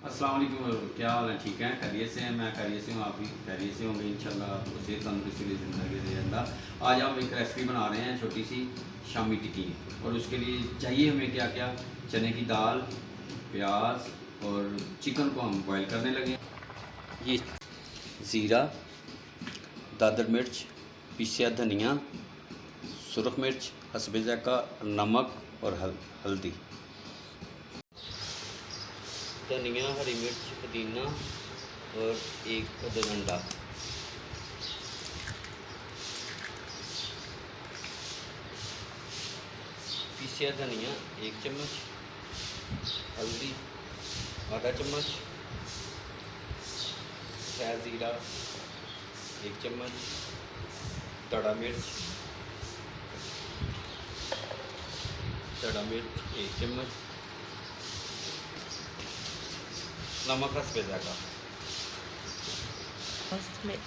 अस्सलाम वालेकुम। क्या हाल है? ठीक है, खैरियत से हैं? मैं खैरियत से हूँ, आप भी खैरियत से होंगे इंशाल्लाह। आपको सेहत तंदुरुस्ती की ज़िंदगी दे अल्लाह। आज हम एक रेसिपी बना रहे हैं, छोटी सी शामी टिक्की। और उसके लिए चाहिए हमें क्या क्या? चने की दाल, प्याज और चिकन को हम बॉयल करने लगे। ये ज़ीरा, दादर मिर्च, पिसा धनिया, सुरख मिर्च, हस्बे ज़ायक़ा, नमक और हल्दी। धनिया, हरी मिर्च, पुदीना और एक अदद अंडा। पीसा धनिया 1 चम्मच, हल्दी आधा चम्मच, सह ज़ीरा 1 चम्मच, तड़ा मिर्च 1 चम्मच, नमक हस्बे ज़ायक़ा। First mix.